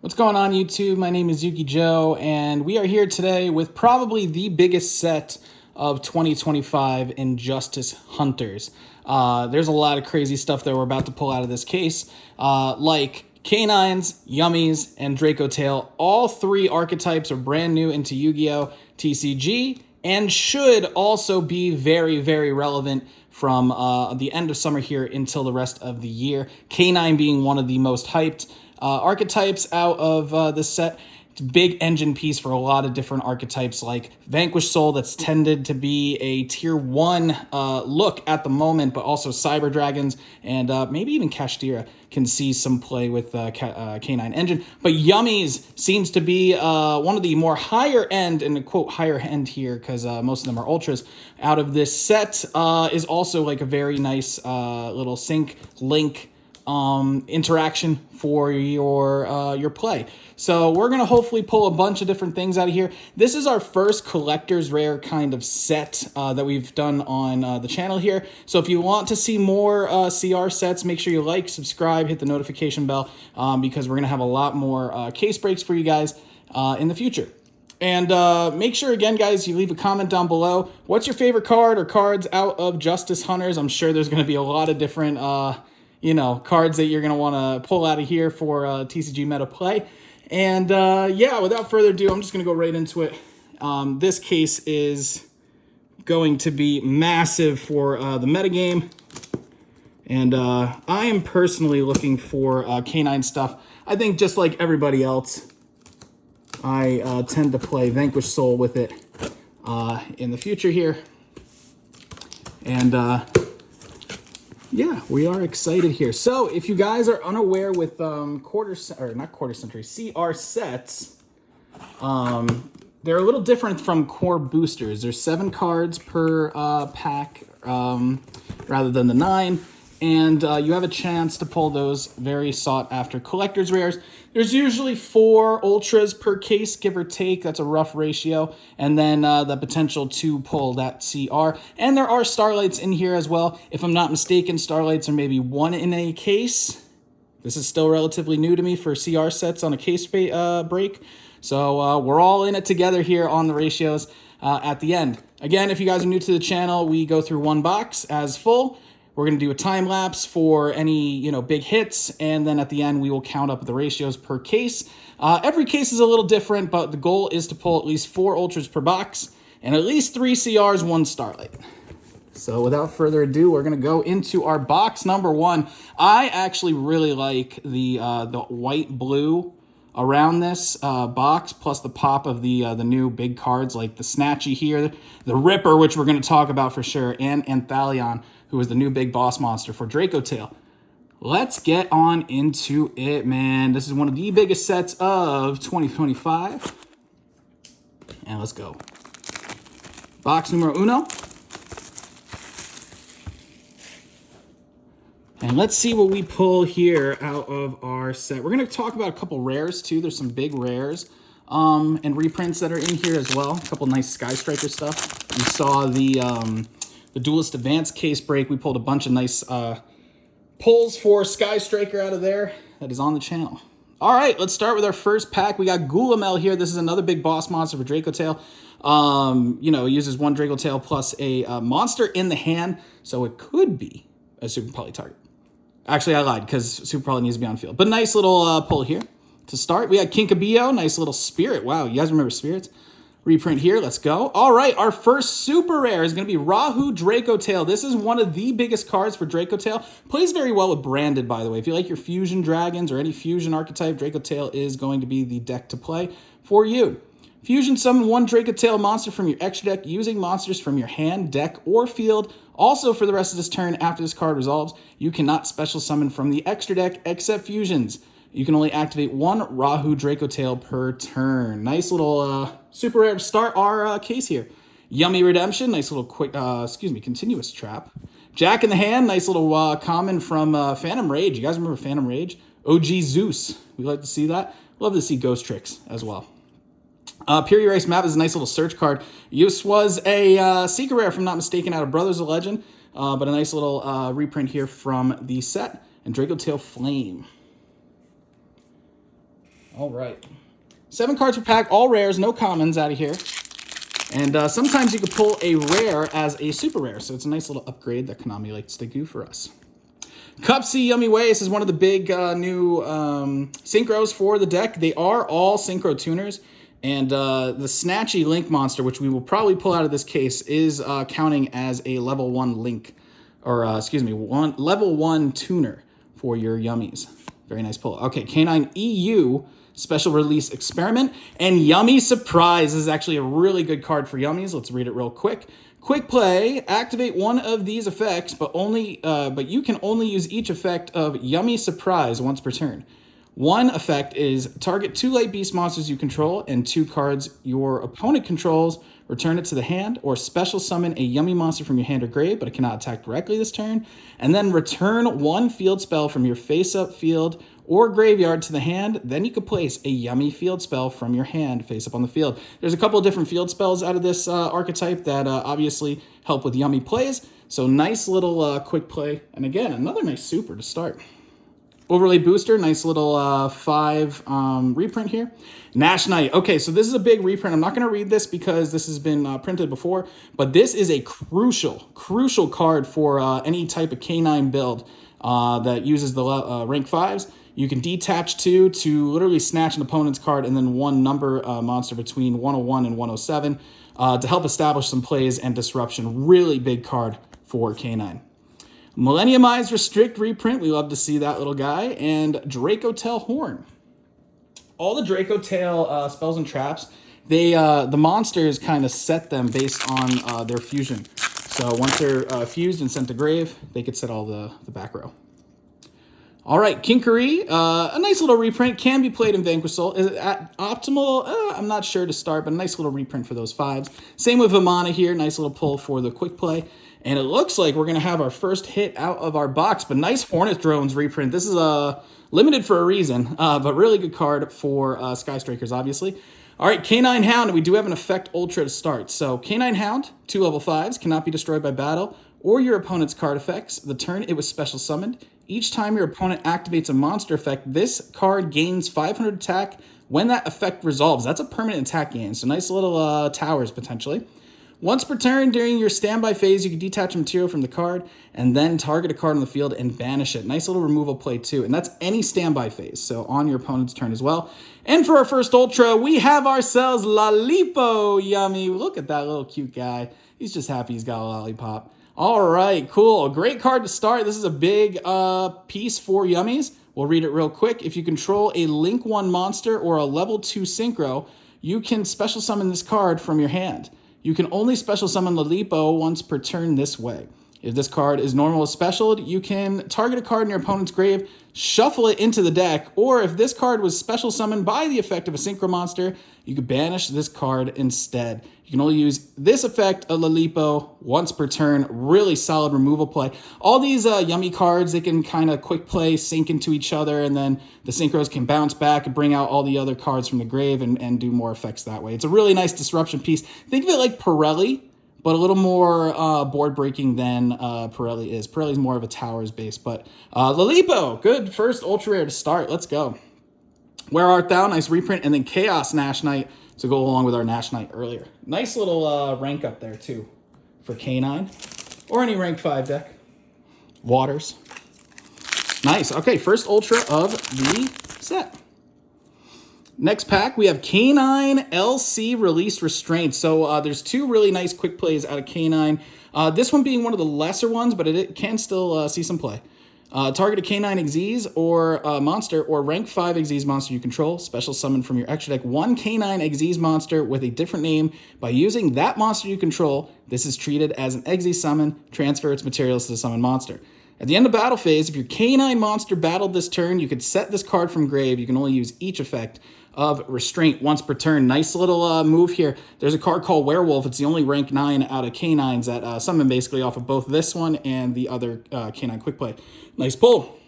What's going on, YouTube? My name is Yu-Gi-Joh, and we are here today with probably the biggest set of 2025 Injustice Hunters. There's a lot of crazy stuff that we're about to pull out of this case, like Canines, Yummies, and Draco Tail. All three archetypes are brand new into Yu-Gi-Oh! TCG and should also be very, very relevant from the end of summer here until the rest of the year. Canine being one of the most hyped archetypes out of this set. It's a big engine piece for a lot of different archetypes like Vanquished Soul, that's tended to be a tier 1 look at the moment, but also Cyber Dragons and maybe even Kashtira can see some play with Canine Engine. But Yummies seems to be one of the more higher end, and quote higher end here because most of them are ultras, out of this set. Is also like a very nice little sync link interaction for your play. So we're going to hopefully pull a bunch of different things out of here. This is our first collector's rare kind of set that we've done on the channel here. So if you want to see more CR sets, make sure you like, subscribe, hit the notification bell because we're going to have a lot more case breaks for you guys in the future. And make sure, again, guys, you leave a comment down below. What's your favorite card or cards out of Justice Hunters? I'm sure there's going to be a lot of different cards that you're going to want to pull out of here for TCG meta play. And yeah, without further ado, I'm just going to go right into it. This case is going to be massive for the metagame. And I am personally looking for Canine stuff. I think just like everybody else, I tend to play Vanquished Soul with it in the future here. And yeah, we are excited here. So if you guys are unaware with CR sets, they're a little different from core boosters. There's 7 cards per pack rather than the 9. And you have a chance to pull those very sought after collector's rares. There's usually 4 ultras per case, give or take. That's a rough ratio. And then the potential to pull that CR. And there are Starlights in here as well. If I'm not mistaken, Starlights are maybe 1 in a case. This is still relatively new to me for CR sets on a case break. So we're all in it together here on the ratios at the end. Again, if you guys are new to the channel, we go through one box as full. We're going to do a time lapse for any, big hits, and then at the end we will count up the ratios per case. Every case is a little different, but the goal is to pull at least 4 ultras per box and at least 3 CRs, 1 Starlight. So without further ado, we're going to go into our box number 1. I actually really like the white-blue around this box, plus the pop of the new big cards like the Snatchy here, the Ripper, which we're going to talk about for sure, and Anthalion, who is the new big boss monster for Draco Tail. Let's get on into it, man. This is one of the biggest sets of 2025. And let's go. Box numero 1. And let's see what we pull here out of our set. We're going to talk about a couple rares, too. There's some big rares and reprints that are in here as well. A couple nice Sky Striker stuff. You saw the Duelist Advanced case break. We pulled a bunch of nice pulls for Sky Striker out of there. That is on the channel. All right, let's start with our first pack. We got Gulamel here. This is another big boss monster for Draco Tail. Uses 1 Draco Tail plus a monster in the hand, so it could be a Super Poly target. Actually, I lied because Super Poly needs to be on field. But nice little pull here to start. We got Kinkabio, nice little Spirit. Wow, you guys remember Spirits? Reprint here, let's go. All right, our first super rare is going to be Rahu Draco Tail. This is one of the biggest cards for Draco Tail. Plays very well with Branded, by the way. If you like your Fusion Dragons or any Fusion archetype, Draco Tail is going to be the deck to play for you. Fusion summon 1 Draco Tail monster from your extra deck using monsters from your hand, deck, or field. Also, for the rest of this turn, after this card resolves, you cannot special summon from the extra deck except Fusions. You can only activate 1 Rahu Draco Tail per turn. Nice little super rare to start our case here. Yummy Redemption, nice little quick, continuous trap. Jack in the Hand, nice little common from Phantom Rage. You guys remember Phantom Rage? OG Zeus, we like to see that. Love to see Ghost Tricks as well. Pure Erase Map is a nice little search card. This was a secret rare, if I'm not mistaken, out of Brothers of Legend, but a nice little reprint here from the set. And Draco Tail Flame. All right. 7 cards per pack, all rares, no commons out of here. And sometimes you can pull a rare as a super rare, so it's a nice little upgrade that Konami likes to do for us. Cup C Yummy Way. This is one of the big new synchros for the deck. They are all synchro tuners. And the Snatchy Link monster, which we will probably pull out of this case, is counting as a level 1 link, or level 1 tuner for your Yummies. Very nice pull. Okay, K9 EU Special Release Experiment, and Yummy Surprise. This is actually a really good card for Yummies. Let's read it real quick. Quick play, activate one of these effects, but you can only use each effect of Yummy Surprise once per turn. One effect is target 2 light beast monsters you control and 2 cards your opponent controls, return it to the hand, or special summon a Yummy monster from your hand or grave, but it cannot attack directly this turn, and then return 1 field spell from your face-up field or graveyard to the hand. Then you could place a Yummy field spell from your hand face-up on the field. There's a couple of different field spells out of this archetype that obviously help with Yummy plays, so nice little quick play, and again, another nice super to start. Overlay Booster, nice little 5 reprint here. Nash Knight. Okay, so this is a big reprint. I'm not going to read this because this has been printed before, but this is a crucial card for any type of K9 build that uses the rank 5s. You can detach 2 to literally snatch an opponent's card and then 1 number monster between 101 and 107 to help establish some plays and disruption. Really big card for K9. Millenniumized Restrict reprint. We love to see that little guy. And Draco Tail Horn. All the Draco Tail spells and traps, the monsters kind of set them based on their fusion. So once they're fused and sent to grave, they could set all the back row. All right, Kinkery, a nice little reprint, can be played in Vanquish Soul. Is it at optimal? I'm not sure to start, but a nice little reprint for those 5s. Same with Vimana here, nice little pull for the quick play. And it looks like we're going to have our first hit out of our box, but nice Hornet Drones reprint. This is limited for a reason, but really good card for Sky Strikers, obviously. All right, K9 Hound, and we do have an Effect Ultra to start. So K9 Hound, 2 level 5s, cannot be destroyed by battle or your opponent's card effects. The turn it was special summoned. Each time your opponent activates a monster effect, this card gains 500 attack when that effect resolves. That's a permanent attack gain, so nice little towers potentially. Once per turn during your standby phase, you can detach a material from the card and then target a card on the field and banish it. Nice little removal play too, and that's any standby phase, so on your opponent's turn as well. And for our first Ultra, we have ourselves Lalipo Yummy. Look at that little cute guy. He's just happy he's got a lollipop. All right, cool. Great card to start. This is a big piece for Yummies. We'll read it real quick. If you control a Link 1 monster or a level 2 Synchro, you can special summon this card from your hand. You can only special summon Lalipo once per turn this way. If this card is normal or special, you can target a card in your opponent's grave, shuffle it into the deck, or if this card was special summoned by the effect of a Synchro monster, you could banish this card instead. You can only use this effect of Lalipo once per turn. Really solid removal play. All these Yummy cards, they can kind of quick play, sync into each other, and then the Synchros can bounce back and bring out all the other cards from the grave and do more effects that way. It's a really nice disruption piece. Think of it like Pirelli, but a little more board breaking than Pirelli is. Pirelli's more of a towers base, but Lalipo, good first ultra rare to start. Let's go. Where Art Thou? Nice reprint, and then Chaos Nash Knight to go along with our Nash Knight earlier. Nice little rank up there too for K9 or any rank 5 deck. Waters. Nice. Okay, first ultra of the set. Next pack, we have K9 LC Release Restraint. So there's 2 really nice quick plays out of K9. This one being one of the lesser ones, but it can still see some play. Target a K9 Xyz or monster or rank 5 Xyz monster you control. Special summon from your extra deck 1 K9 Xyz monster with a different name. By using that monster you control, this is treated as an Xyz summon. Transfer its materials to the summon monster. At the end of battle phase, if your K9 monster battled this turn, you could set this card from grave. You can only use each effect of Restraint once per turn. Nice little move here. There's a card called Werewolf. It's the only rank 9 out of K9s that summon basically off of both this one and the other K9 quick play. Nice pull.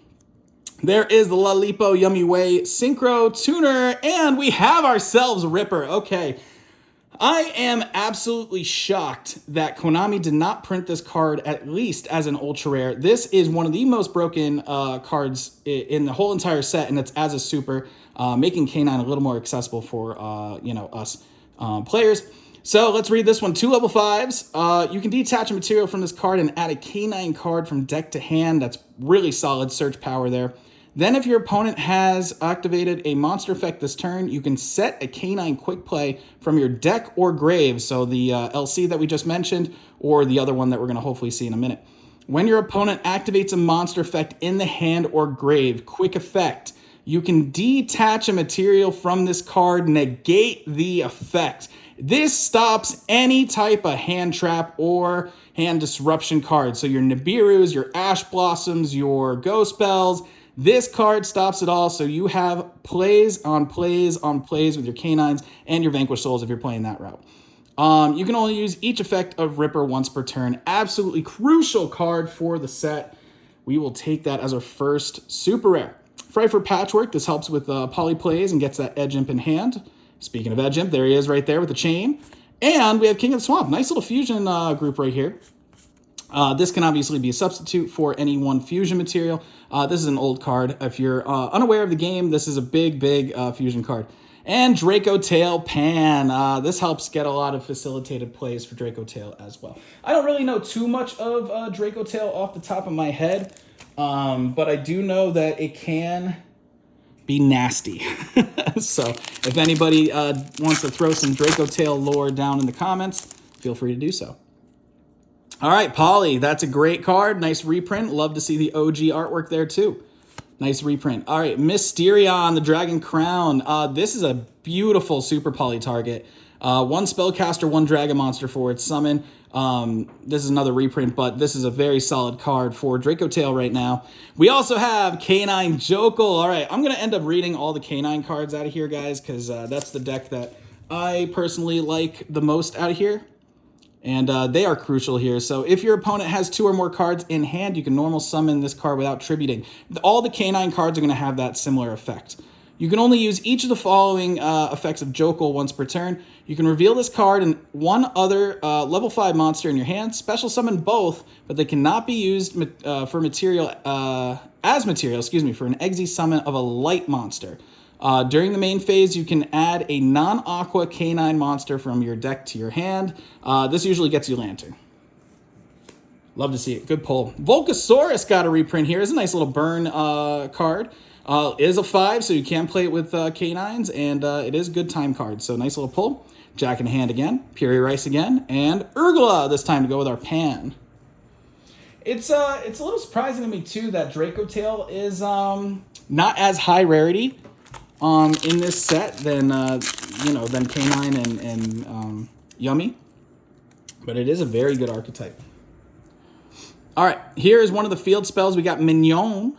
There is the Lalipo Yummy Way Synchro Tuner, and we have ourselves Ripper. Okay. I am absolutely shocked that Konami did not print this card at least as an ultra rare. This is one of the most broken cards in the whole entire set, and it's as a super. making K9 a little more accessible for, us players. So let's read this one. 2 level 5s. You can detach a material from this card and add a K9 card from deck to hand. That's really solid search power there. Then if your opponent has activated a monster effect this turn, you can set a K9 quick play from your deck or grave. So the LC that we just mentioned, or the other one that we're going to hopefully see in a minute. When your opponent activates a monster effect in the hand or grave, quick effect, you can detach a material from this card, negate the effect. This stops any type of hand trap or hand disruption card. So your Nibiru's, your Ash Blossoms, your Ghost Bells, this card stops it all. So you have plays on plays on plays with your K9s and your Vanquished Souls if you're playing that route. You can only use each effect of Ripper once per turn. Absolutely crucial card for the set. We will take that as our first super rare. Fry for Patchwork. This helps with poly plays and gets that Edge Imp in hand. Speaking of Edge Imp, there he is right there with the chain. And we have King of the Swamp. Nice little fusion group right here. This can obviously be a substitute for any one fusion material. This is an old card. If you're unaware of the game, this is a big fusion card. And Draco Tail Pan. This helps get a lot of facilitated plays for Draco Tail as well. I don't really know too much of Draco Tail off the top of my head, but I do know that it can be nasty. So if anybody wants to throw some Draco Tail lore down in the comments, feel free to do so. All right, Poly, that's a great card. Nice reprint. Love to see the OG artwork there too. Nice reprint. All right, Mysterion, the Dragon Crown. This is a beautiful super poly target. 1 spellcaster, 1 dragon monster for its summon. This is another reprint, but this is a very solid card for Draco Tail right now. We also have K9 Jokal. All right, I'm going to end up reading all the K9 cards out of here, guys, because that's the deck that I personally like the most out of here. And they are crucial here. So if your opponent has 2 or more cards in hand, you can normal summon this card without tributing. All the K9 cards are going to have that similar effect. You can only use each of the following effects of Jokal once per turn. You can reveal this card and 1 other level 5 monster in your hand. Special summon both, but they cannot be used for material for an Exe summon of a light monster. During the main phase, you can add a non-aqua K9 monster from your deck to your hand. This usually gets you Lantern. Love to see it. Good pull. Volcasaurus got a reprint here. It's a nice little burn card. It is a 5, so you can play it with K9s, and it is a good time card. So nice little pull. Jack in hand again. Puri Rice again. And Urgla this time to go with our Pan. It's a little surprising to me, too, that Draco Tail is not as high rarity in this set than K9 and Yummy. But it is a very good archetype. All right, here is one of the field spells. We got Mignon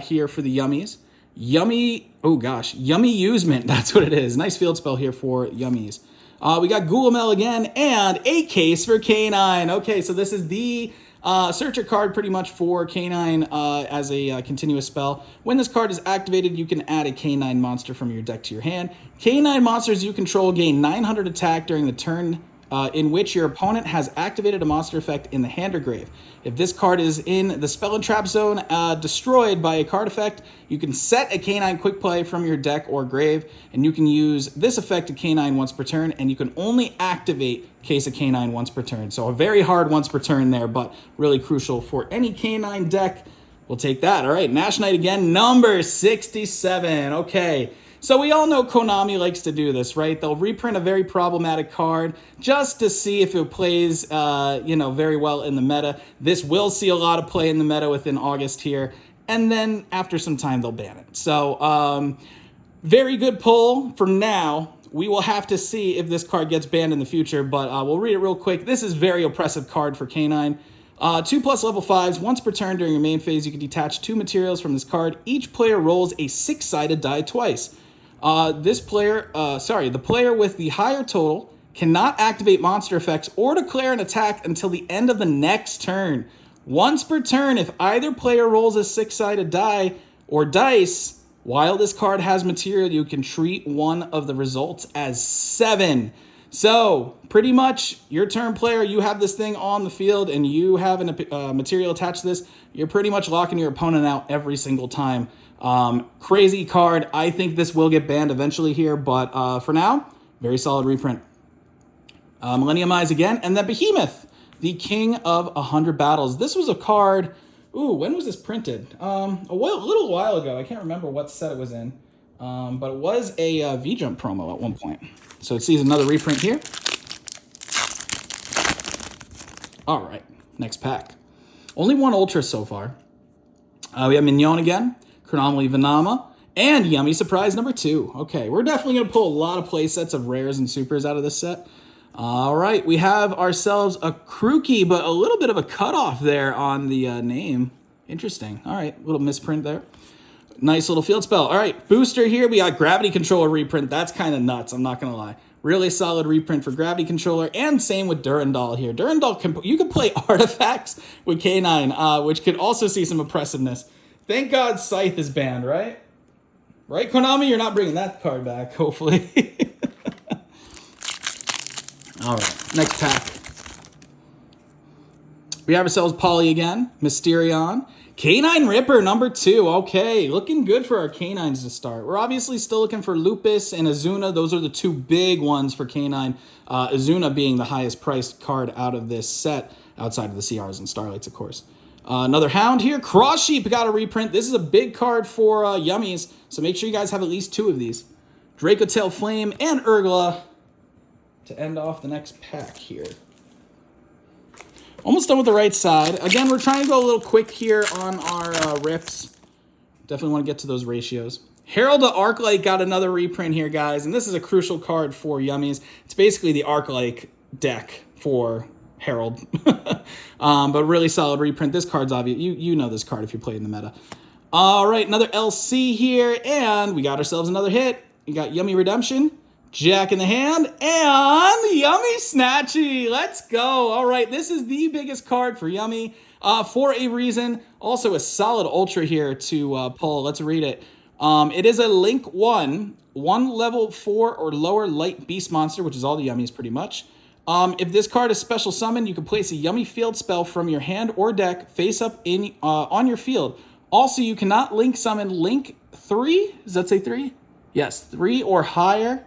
here for the Yummies. Yummy Usement, that's what it is. Nice field spell here for Yummies. We got Gulamel again, and a case for K9. Okay, so this is the searcher card pretty much for K9 as a continuous spell. When this card is activated, you can add a K9 monster from your deck to your hand. K9 monsters you control gain 900 attack during the turn in which your opponent has activated a monster effect in the hand or grave. If this card is in the spell and trap zone destroyed by a card effect, you can set a K9 quick play from your deck or grave, and you can use this effect to K9 once per turn, and you can only activate Case of K9 once per turn. So a very hard once per turn there, but really crucial for any K9 deck. We'll take that. All right, Nash Knight again, number 67. Okay. So we all know Konami likes to do this, right? They'll reprint a very problematic card just to see if it plays, very well in the meta. This will see a lot of play in the meta within August here, and then after some time they'll ban it. So very good pull for now. We will have to see if this card gets banned in the future, but we'll read it real quick. This is a very oppressive card for K9. 2+ level 5s. Once per turn during your main phase, you can detach 2 materials from this card. Each player rolls a 6-sided die twice. The player with the higher total cannot activate monster effects or declare an attack until the end of the next turn. Once per turn, if either player rolls a 6-sided die or dice, while this card has material, you can treat one of the results as 7. So, pretty much, your turn player, you have this thing on the field and you have a material attached to this, you're pretty much locking your opponent out every single time Crazy card. I think this will get banned eventually here, but for now, very solid reprint. Millennium Eyes again, and then Behemoth, the king of 100 battles. This was a card. Ooh, when was this printed? Little while ago. I can't remember what set it was in, but it was a V-Jump promo at one point. So it sees another reprint here. All right, next pack. Only one Ultra so far. We have Mignon again, Konami Vanama, and Yummy Surprise number 2. Okay, we're definitely going to pull a lot of play sets of rares and supers out of this set. All right, we have ourselves a Krookie, but a little bit of a cutoff there on the name. Interesting. All right, little misprint there. Nice little field spell. All right, booster here. We got Gravity Controller reprint. That's kind of nuts, I'm not going to lie. Really solid reprint for Gravity Controller, and same with Durandal here. Durandal, you can play Artifacts with K9, which could also see some oppressiveness. Thank God Scythe is banned, right? Right, Konami? You're not bringing that card back, hopefully. All right, next pack. We have ourselves Polly again, Mysterion, K9 Ripper number 2. Okay, looking good for our K9s to start. We're obviously still looking for Lupus and Azuna. Those are the two big ones for K9. Azuna being the highest priced card out of this set, outside of the CRs and Starlights, of course. Another Hound here. Cross Sheep got a reprint. This is a big card for Yummies, so make sure you guys have at least 2 of these. Draco Tail Flame and Urgla to end off the next pack here. Almost done with the right side. Again, we're trying to go a little quick here on our rips. Definitely want to get to those ratios. Herald of Arclight got another reprint here, guys, and this is a crucial card for Yummies. It's basically the Arclight deck for Herald. But really solid reprint. This card's obvious. You know this card if you play in the meta. All right, another LC here, and we got ourselves another hit. We got Yummy Redemption, Jack in the Hand, and Yummy Snatchy. Let's go. All right, this is the biggest card for Yummy for a reason. Also a solid Ultra here to pull. Let's read it. It is a Link 1 level 4 or lower light beast monster, which is all the Yummies pretty much. If this card is special summoned, you can place a Yummy field spell from your hand or deck face up in on your field. Also, you cannot Link summon Link 3. Does that say 3? Yes, 3 or higher.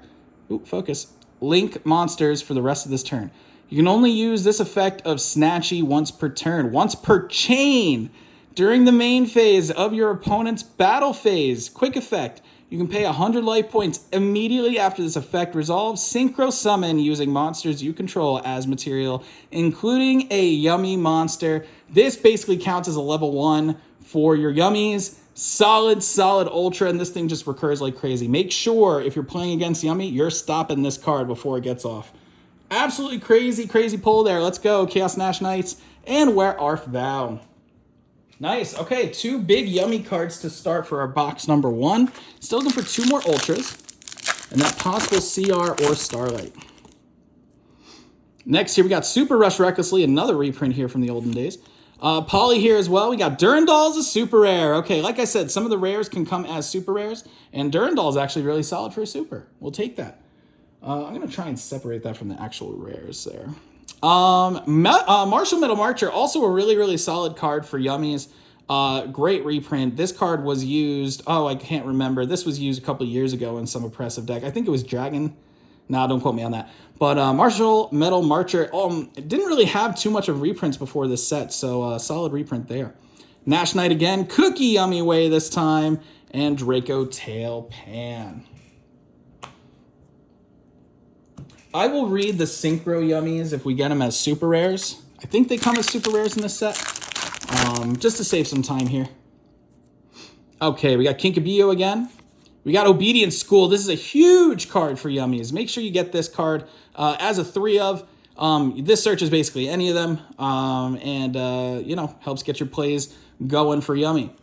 Ooh, focus. Link monsters for the rest of this turn. You can only use this effect of Snatchy once per turn, once per chain. During the main phase of your opponent's battle phase, quick effect. You can pay 100 life points immediately after this effect resolves. Synchro summon using monsters you control as material, including a Yummy monster. This basically counts as a level 1 for your Yummies. Solid Ultra, and this thing just recurs like crazy. Make sure if you're playing against Yummy, you're stopping this card before it gets off. Absolutely crazy pull there. Let's go, Chaos Nash Knights, and Where Art Thou? Nice. Okay, 2 big Yummy cards to start for our box number 1. Still looking for 2 more Ultras, and that possible CR or Starlight. Next here, we got Super Rush Recklessly, another reprint here from the olden days. Polly here as well. We got Durandal's a super rare. Okay, like I said, some of the rares can come as super rares, and Durandal is actually really solid for a super. We'll take that. I'm going to try and separate that from the actual rares there. Martial Metal Marcher, also a really solid card for Yummies. Great reprint. This card was used, I can't remember. This was used a couple years ago in some oppressive deck. I think it was Dragon. Nah, don't quote me on that. But Martial Metal Marcher, it didn't really have too much of reprints before this set, so solid reprint there. Nash Knight again, Cookie Yummy Way this time, and Draco Tail Pan. I will read the Synchro Yummies if we get them as super rares. I think they come as super rares in this set, just to save some time here. Okay, we got Kinkabio again. We got Obedience School. This is a huge card for Yummies. Make sure you get this card as a 3 of. This searches basically any of them, helps get your plays going for Yummy.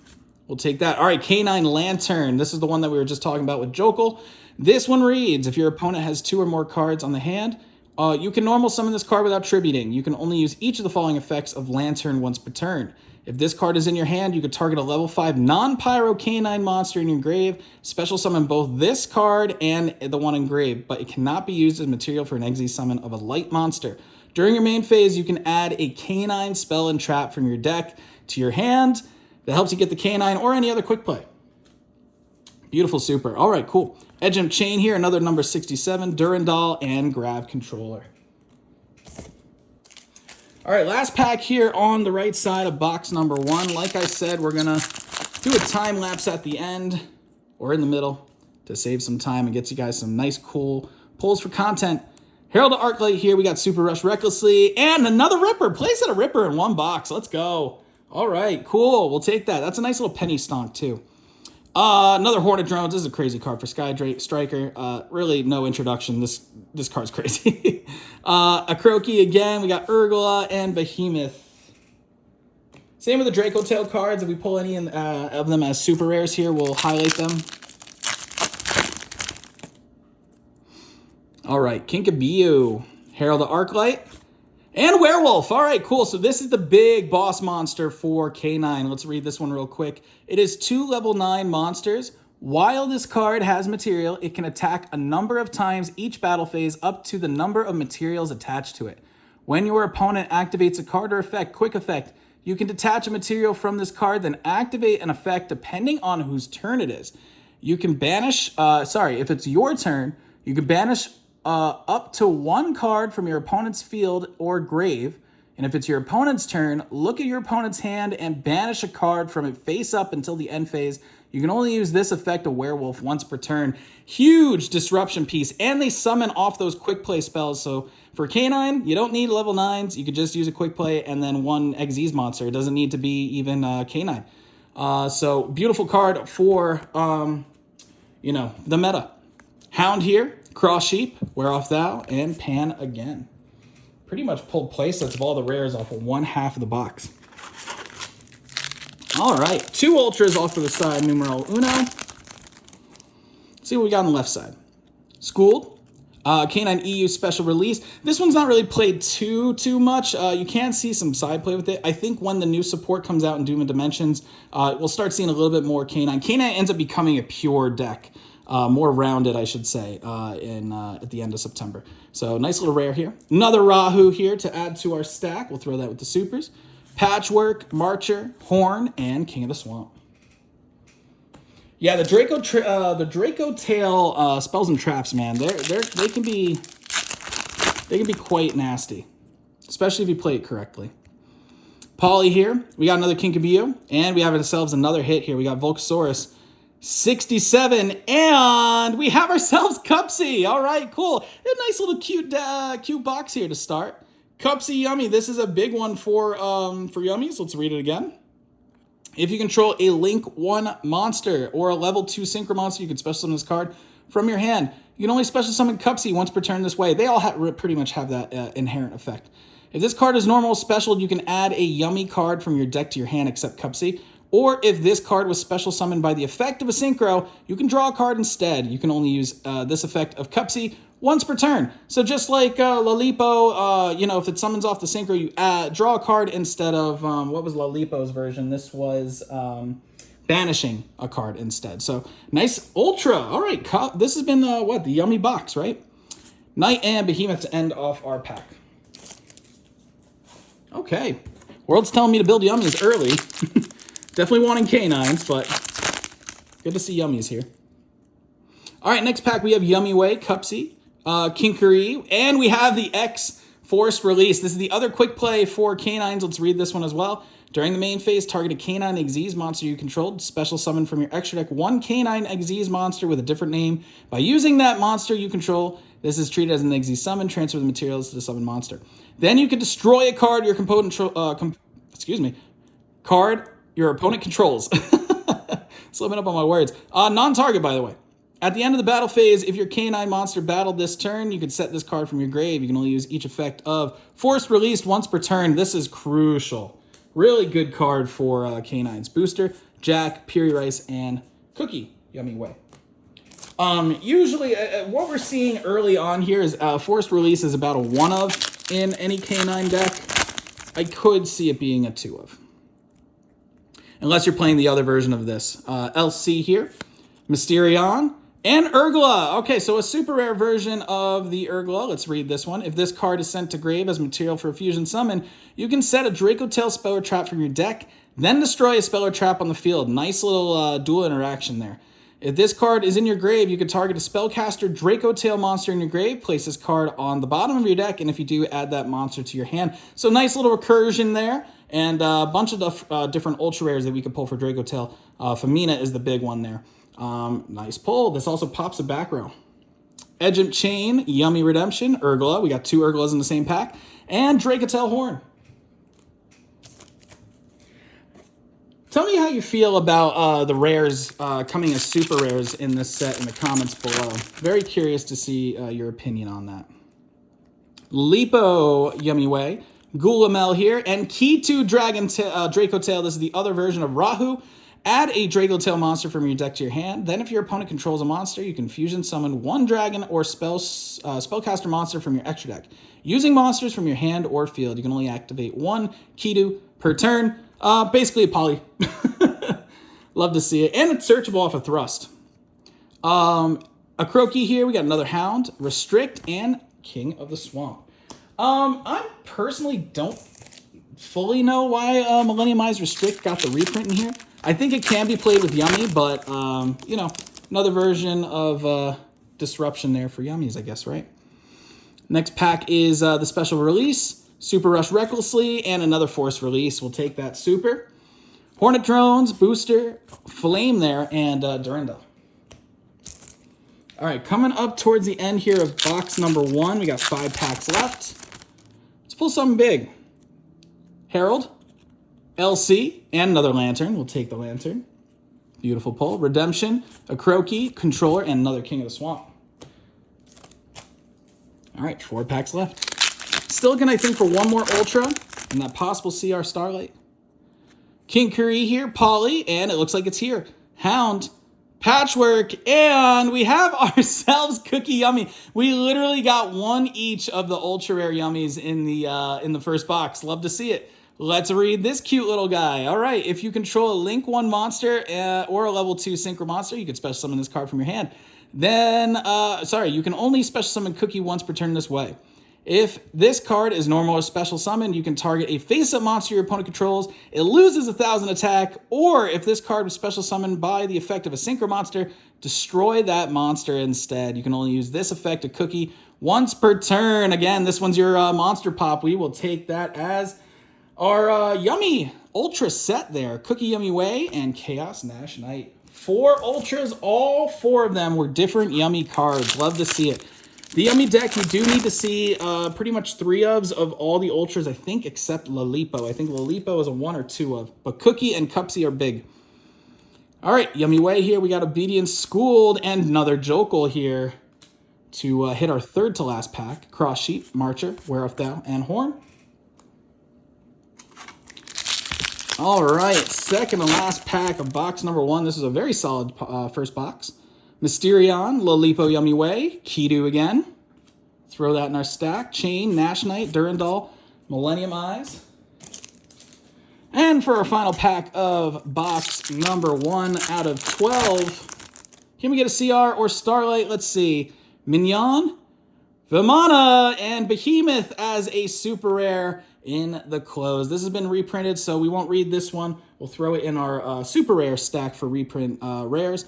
We'll take that. All right, K9 Lantern. This is the one that we were just talking about with Jokal. This one reads, if your opponent has 2 or more cards on the hand, you can normal summon this card without tributing. You can only use each of the following effects of Lantern once per turn. If this card is in your hand, you could target a level 5 non-pyro K9 monster in your grave, special summon both this card and the one engraved, but it cannot be used as material for an Exe summon of a light monster. During your main phase, you can add a K9 spell and trap from your deck to your hand that helps you get the K9 or any other quick play. Beautiful super. All right, cool. Edge and Chain here, another number 67, Durandal, and Grab Controller. All right, last pack here on the right side of box number 1. Like I said, we're going to do a time lapse at the end or in the middle to save some time and get you guys some nice, cool pulls for content. Herald of Arclight here. We got Super Rush Recklessly and another Ripper. Place at a Ripper in one box. Let's go. All right, cool. We'll take that. That's a nice little penny stonk, too. Another Hornet Drones. This is a crazy card for Sky Striker. Really no introduction. This card's crazy. A Croaky again. We got Urgla and Behemoth. Same with the Draco Tail cards. If we pull any of them as super rares here, we'll highlight them. All right, Kinkaboo, Herald of Arclight, and Werewolf. All right, cool. So this is the big boss monster for K9. Let's read this one real quick. It is 2 level 9 monsters. While this card has material, it can attack a number of times each battle phase up to the number of materials attached to it. When your opponent activates a card or effect, quick effect, you can detach a material from this card, then activate an effect depending on whose turn it is. You can banish, if it's your turn, you can banish up to 1 card from your opponent's field or grave. And if it's your opponent's turn, look at your opponent's hand and banish a card from it face up until the end phase. You can only use this effect of Werewolf once per turn. Huge disruption piece. And they summon off those quick play spells. So for K9, you don't need level 9s. You could just use a quick play and then 1 Xyz monster. It doesn't need to be even K9. So beautiful card for, the meta. Hound here. Cross Sheep, Wear Off Thou, and Pan again. Pretty much pulled playsets of all the rares off of one half of the box. All right, 2 Ultras off to the side, numero uno. Let's see what we got on the left side. Schooled, K9 EU special release. This one's not really played too much. You can see some side play with it. I think when the new support comes out in Doom and Dimensions, we'll start seeing a little bit more K9. K9 ends up becoming a pure deck. More rounded, I should say, at the end of September. So nice little rare here. Another Rahu here to add to our stack. We'll throw that with the supers. Patchwork, Marcher, Horn, and King of the Swamp. Yeah, the Draco Tail spells and traps, man. They can be quite nasty, especially if you play it correctly. Polly here. We got another Kinkaboo, and we have ourselves another hit here. We got Volcasaurus. 67, and we have ourselves Cupsy. All right, cool. A nice little cute box here to start. Cupsy Yummy. This is a big one for Yummies. Let's read it again. If you control a Link 1 monster or a level 2 Synchro monster, you can special summon this card from your hand. You can only special summon Cupsy once per turn this way. They all pretty much have that inherent effect. If this card is normal special, you can add a Yummy card from your deck to your hand except Cupsy. Or if this card was special summoned by the effect of a Synchro, you can draw a card instead. You can only use this effect of Cupsy once per turn. So just like Lalipo, if it summons off the Synchro, you draw a card instead of, what was Lalipo's version? This was banishing a card instead. So nice Ultra. All right, this has been, the Yummy box, right? Knight and Behemoth to end off our pack. Okay. World's telling me to build Yummies early. Definitely wanting K9s, but good to see Yummies here. All right, next pack we have Yummy Way, Cupsy, Kinkery, and we have the X Forced Release. This is the other quick play for K9s. Let's read this one as well. During the main phase, target a K9 Xyz monster you controlled. Special summon from your extra deck 1 K9 Xyz monster with a different name. By using that monster you control, this is treated as an Xyz summon. Transfer the materials to the summon monster. Then you can destroy a card your card your opponent controls. Slipping up on my words. Non-target, by the way. At the end of the battle phase, if your K9 monster battled this turn, you can set this card from your grave. You can only use each effect of Forced Released once per turn. This is crucial. Really good card for K9's Booster, Jack, Puri Rice, and Cookie. Yummy Way. Usually, what we're seeing early on here is Forced Release is about a 1-of in any K9 deck. I could see it being a 2-of. Unless you're playing the other version of this. LC here, Mysterion, and Urgla. Okay, so a super rare version of the Urgla. Let's read this one. If this card is sent to grave as material for a fusion summon, you can set a Draco Tail spell or trap from your deck, then destroy a spell or trap on the field. Nice little dual interaction there. If this card is in your grave, you can target a spellcaster Draco Tail monster in your grave. Place this card on the bottom of your deck, and if you do, add that monster to your hand. So nice little recursion there, and a bunch of different ultra rares that we could pull for Draco Tail. Femina is the big one there. Nice pull. This also pops a back row. Edgent Chain, Yummy Redemption, Urgla. We got 2 Urglas in the same pack, and Draco Tail Horn. Tell me how you feel about the rares coming as super rares in this set in the comments below. Very curious to see your opinion on that. Lipo Yummy Way, Gulamel here, and Key to Draco Tail. This is the other version of Rahu. Add a Draco Tail monster from your deck to your hand. Then if your opponent controls a monster, you can fusion summon 1 dragon or spellcaster monster from your extra deck. Using monsters from your hand or field, you can only activate 1 Kidu per turn. Basically a poly. Love to see it. And it's searchable off a thrust. A Croaky here. We got another Hound, Restrict, and King of the Swamp. I personally don't fully know why Millennium Eyes Restrict got the reprint in here. I think it can be played with Yummy, but, you know, another version of Disruption there for Yummies, I guess, right? Next pack is the special release. Super Rush Recklessly, and another Force Release. We'll take that super. Hornet Drones, Booster, Flame there, and Durandal. All right, coming up towards the end here of box number 1. We got 5 packs left. Let's pull something big. Herald, LC, and another Lantern. We'll take the Lantern. Beautiful pull. Redemption, a Croaky, Controller, and another King of the Swamp. All right, 4 packs left. Still looking, I think, for one more Ultra and that possible CR Starlight. King Curry here, Poly, and it looks like it's here. Hound, Patchwork, and we have ourselves Cookie Yummy. We literally got 1 each of the Ultra Rare Yummies in the first box. Love to see it. Let's read this cute little guy. All right, if you control a Link 1 monster or a level 2 Synchro monster, you can special summon this card from your hand. Then, you can only special summon Cookie once per turn this way. If this card is normal or special summoned, you can target a face-up monster your opponent controls. It loses 1,000 attack, or if this card was special summoned by the effect of a Synchro monster, destroy that monster instead. You can only use this effect, a Cookie, once per turn. Again, this one's your monster pop. We will take that as our Yummy Ultra set there. Cookie Yummy Way and Chaos Nash Knight. 4 Ultras, all 4 of them were different Yummy cards. Love to see it. The Yummy deck, you do need to see pretty much 3 of all the Ultras, I think, except Lalipo. I think Lalipo is a 1 or 2 of, but Cookie and Cupsy are big. All right, Yummy Way here. We got Obedience Schooled and another Jokel here to hit our 3rd to last pack. Cross Sheep, Marcher, Whereof Thou, and Horn. All right, 2nd and last pack of box number 1. This is a very solid first box. Mysterion, Lalipo Yummy Way, Kidu again. Throw that in our stack. Chain, Nash Knight, Durandal, Millennium Eyes. And for our final pack of box number 1 out of 12, can we get a CR or Starlight? Let's see. Mignon, Vimana, and Behemoth as a super rare in the close. This has been reprinted, so we won't read this one. We'll throw it in our super rare stack for reprint rares.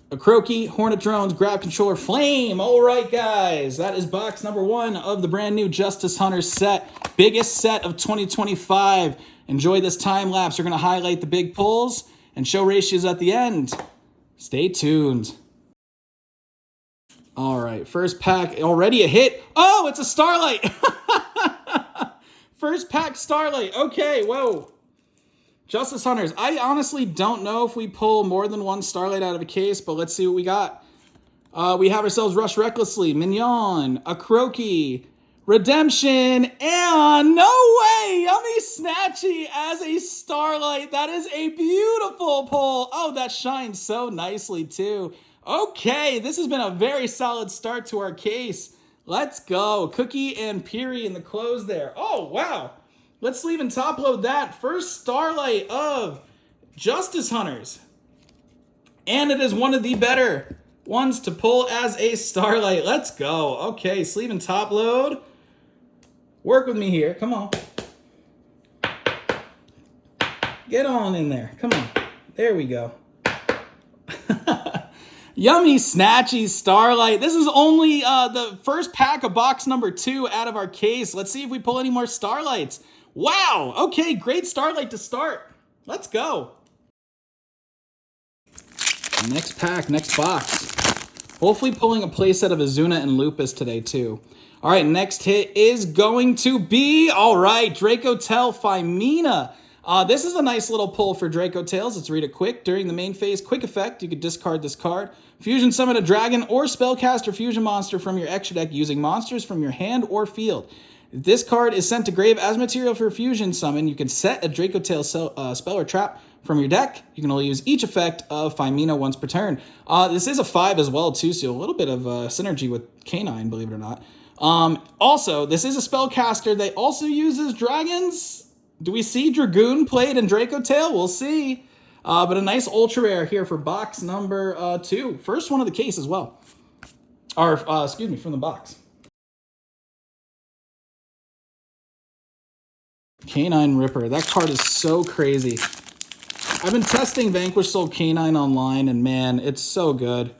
A Croaky, Hornet Drones, Grab Controller, Flame. All right, guys. That is box number 1 of the brand new Justice Hunters set. Biggest set of 2025. Enjoy this time lapse. We're going to highlight the big pulls and show ratios at the end. Stay tuned. All right, first pack, already a hit. Oh, it's a Starlight. First pack Starlight. Okay, whoa. Justice Hunters. I honestly don't know if we pull more than 1 Starlight out of a case, but let's see what we got. We have ourselves Rush Recklessly, Mignon, a Croaky, Redemption, and no way, Yummy Snatchy as a Starlight. That is a beautiful pull. Oh, that shines so nicely too. Okay, this has been a very solid start to our case. Let's go. Cookie and Peary in the close there. Oh, wow. Let's leave and top load that. First Starlight of Justice Hunters. And it is one of the better ones to pull as a Starlight. Let's go. Okay, sleeve and top load. Work with me here. Come on. Get on in there. Come on. There we go. Yummy Snatchy Starlight. This is only the first pack of box number 2 out of our case. Let's see if we pull any more Starlights. Wow. Okay, great Starlight to start. Let's go. Next pack, next box. Hopefully pulling a playset of Azuna and Lupus today too. All right, next hit is going to be, all right, Dracotail Phymena. This is a nice little pull for Dracotails. Let's read it quick. During the main phase, quick effect, you could discard this card. Fusion summon a dragon or spellcaster fusion monster from your extra deck using monsters from your hand or field. If this card is sent to grave as material for fusion summon, you can set a Dracotail spell or trap from your deck. You can only use each effect of Phymena once per turn. This is a 5 as well too, so a little bit of synergy with Canine, believe it or not. Also, this is a spellcaster that also uses dragons. Do we see Dragoon played in Dracotail? We'll see. But a nice ultra rare here for box number 2. First one of the case as well. Or, excuse me, from the box. Canine Ripper. That card is so crazy. I've been testing Vanquish Soul Canine online, and man, it's so good.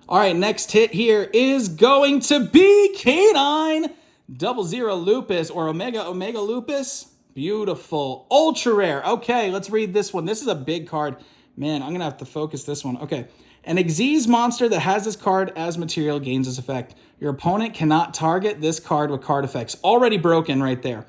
All right, next hit here is going to be Canine 00 Lupus or Omega Lupus. Beautiful. Ultra rare. Okay, let's read this one. This is a big card. Man, I'm going to have to focus this one. Okay. An Xyz monster that has this card as material gains this effect. Your opponent cannot target this card with card effects. Already broken right there.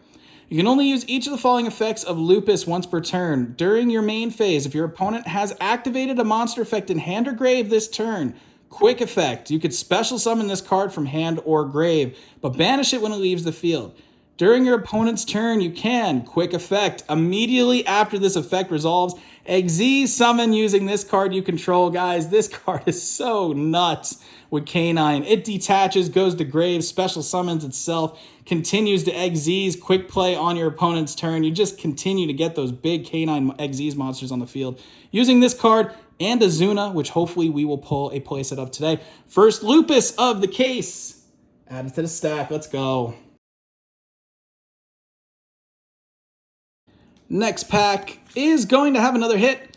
You can only use each of the following effects of Lupus once per turn. During your main phase, if your opponent has activated a monster effect in hand or grave this turn, quick effect. You could special summon this card from hand or grave, but banish it when it leaves the field. During your opponent's turn, you can, quick effect, immediately after this effect resolves, Xyz summon using this card you control. Guys, this card is so nuts with Canine. It detaches, goes to grave, special summons itself, continues to Xyz, quick play on your opponent's turn. You just continue to get those big Canine Xyz monsters on the field. Using this card and Azuna, which hopefully we will pull a playset of today. First Lupus of the case. Add it to the stack. Let's go. Next pack is going to have another hit,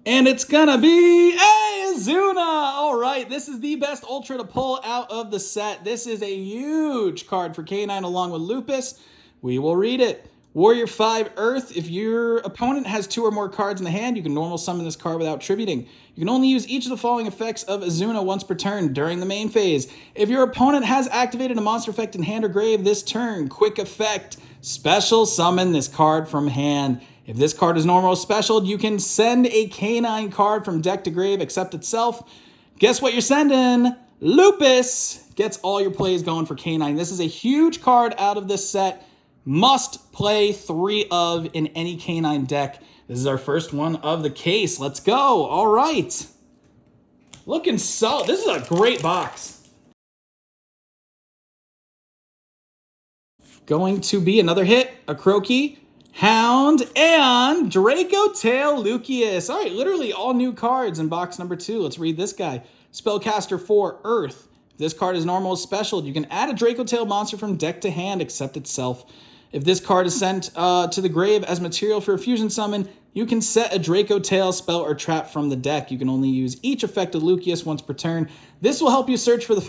and it's gonna be a Azuna. All right, this is the best Ultra to pull out of the set. This is a huge card for Canine along with Lupus. We will read it. Warrior 5 Earth. If your opponent has 2 or more cards in the hand, you can normal summon this card without tributing. You can only use each of the following effects of Azuna once per turn during the main phase. If your opponent has activated a monster effect in hand or grave this turn, quick effect, special summon this card from hand. If this card is normal or special, you can send a Canine card from deck to grave except itself. Guess what you're sending? Lupus gets all your plays going for Canine. This is a huge card out of this set. Must play 3 of in any Canine deck. This is our first one of the case. Let's go. All right. Looking solid. This is a great box. Going to be another hit, a Croaky, Hound, and Dracotail Lucius. All right, literally all new cards in box number 2. Let's read this guy. Spellcaster 4, Earth. If this card is normal or special, you can add a Dracotail monster from deck to hand except itself. If this card is sent to the grave as material for a fusion summon, you can set a Dracotail spell or trap from the deck. You can only use each effect of Lucius once per turn. This will help you search for the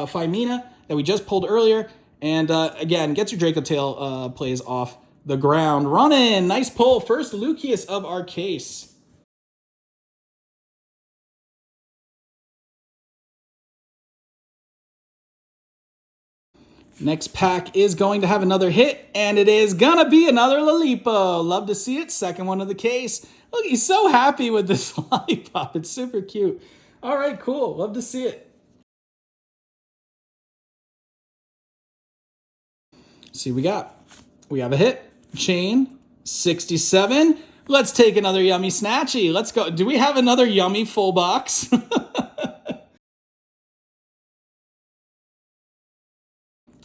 Phymena that we just pulled earlier. And again, gets your Dracotail plays off the ground. Run in. Nice pull. First Lucius of our case. Next pack is going to have another hit, and it is going to be another Lollipop. Love to see it. Second one of the case. Look, he's so happy with this Lollipop. It's super cute. All right, cool. Love to see it. Let's see what we got. We have a hit. Chain. 67. Let's take another Yummy Snatchy. Let's go. Do we have another Yummy full box?